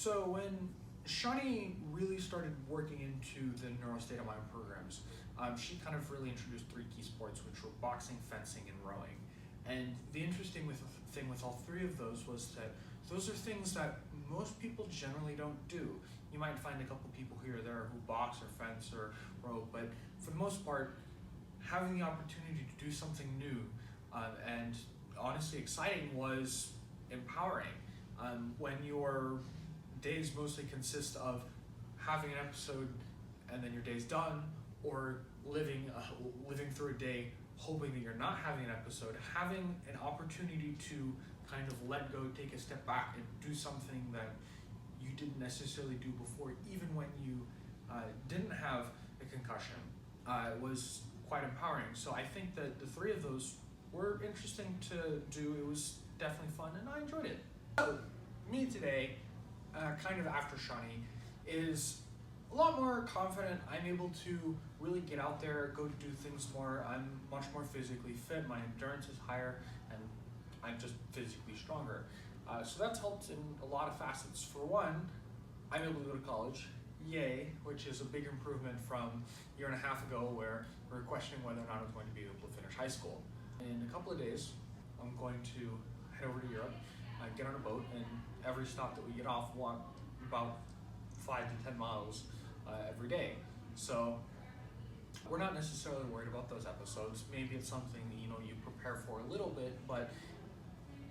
So when Shawnee really started working into the Neuro State of Mind programs, she kind of really introduced three key sports, which were boxing, fencing, and rowing. And the interesting thing with all three of those was that those are things that most people generally don't do. You might find a couple people here or there who box or fence or row, but for the most part, having the opportunity to do something new and honestly exciting was empowering. When your days mostly consist of having an episode and then your day's done, or living through a day hoping that you're not having an episode, having an opportunity to kind of let go, take a step back, and do something that you didn't necessarily do before, even when you didn't have a concussion, was quite empowering. So I think that the three of those were interesting to do. It was definitely fun, and I enjoyed it. So me today, kind of after Shawnee, is a lot more confident. I'm able to really get out there, go to do things more. I'm much more physically fit. My endurance is higher, and I'm just physically stronger. So that's helped in a lot of facets. For one, I'm able to go to college, yay, which is a big improvement from a year and a half ago where we were questioning whether or not I was going to be able to finish high school. In a couple of days, I'm going to head over to Europe, get on a boat, and every stop that we get off, walk about 5 to 10 miles every day. So we're not necessarily worried about those episodes. Maybe it's something that you prepare for a little bit, but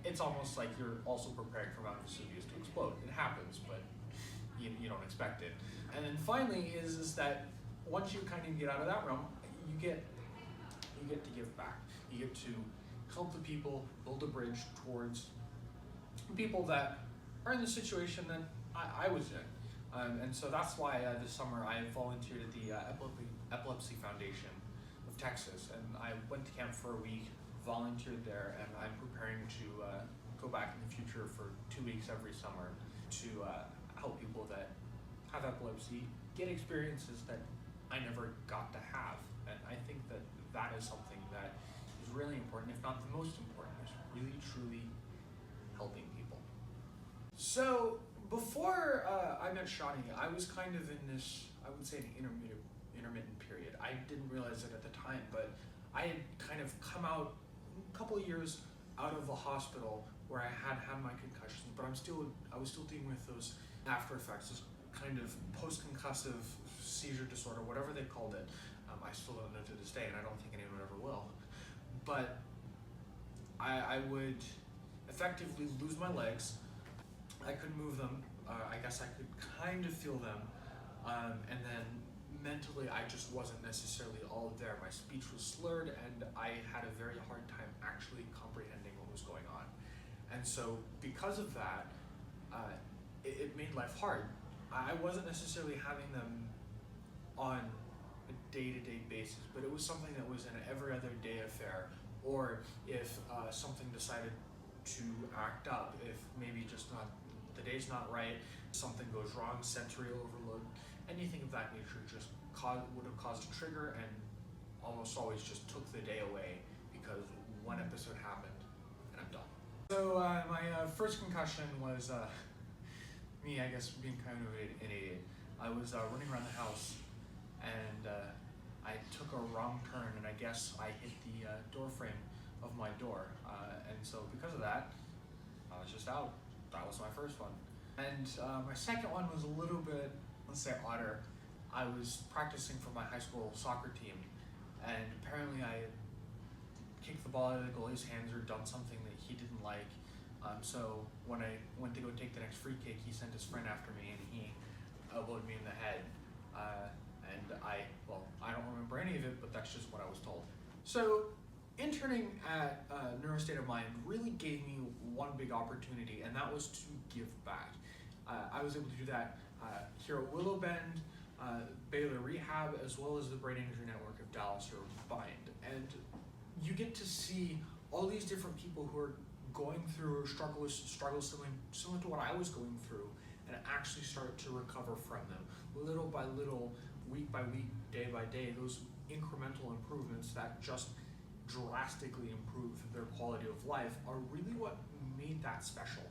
it's almost like you're also preparing for Mount Vesuvius to explode. It happens, but you don't expect it. And then finally is that once you kind of get out of that realm, you get to give back. You get to help the people, build a bridge towards people that are in the situation that I was in. And so that's why this summer I volunteered at the Epilepsy Foundation of Texas, and I went to camp for a week, volunteered there, and I'm preparing to go back in the future for 2 weeks every summer to help people that have epilepsy get experiences that I never got to have. And I think that that is something that is really important, if not the most important, is really truly helping people. So before I met Shawnee, I was kind of in this, I would say, an intermittent period. I didn't realize it at the time, but I had kind of come out a couple of years out of the hospital where I had my concussions, but I was still dealing with those after effects, this kind of post-concussive seizure disorder, whatever they called it. I still don't know to this day, and I don't think anyone ever will. But I would effectively lose my legs. I couldn't move them. I guess I could kind of feel them. And then mentally, I just wasn't necessarily all there. My speech was slurred, and I had a very hard time actually comprehending what was going on. And so because of that, it made life hard. I wasn't necessarily having them on a day-to-day basis, but it was something that was an every other day affair. Or if something decided to act up, if maybe just the day's not right, something goes wrong, sensory overload, anything of that nature just would have caused a trigger, and almost always just took the day away because one episode happened and I'm done. So my first concussion was me, I guess, being kind of an idiot. I was running around the house, and I took a wrong turn, and I guess I hit the door frame of my door. And so because of that, I was just out. That was my first one. And my second one was a little bit, let's say, odder. I was practicing for my high school soccer team, and apparently I had kicked the ball out of the goalie's hands or done something that he didn't like. So when I went to go take the next free kick, he sent his friend after me, and he elbowed me in the head. And I don't remember any of it, but that's just what I was told. So interning at Neuro State of Mind really gave me one big opportunity, and that was to give back. I was able to do that here at Willow Bend, Baylor Rehab, as well as the Brain Injury Network of Dallas are combined. And you get to see all these different people who are going through struggles similar to what I was going through, and actually start to recover from them. Little by little, week by week, day by day, those incremental improvements that just drastically improve their quality of life are really what made that special.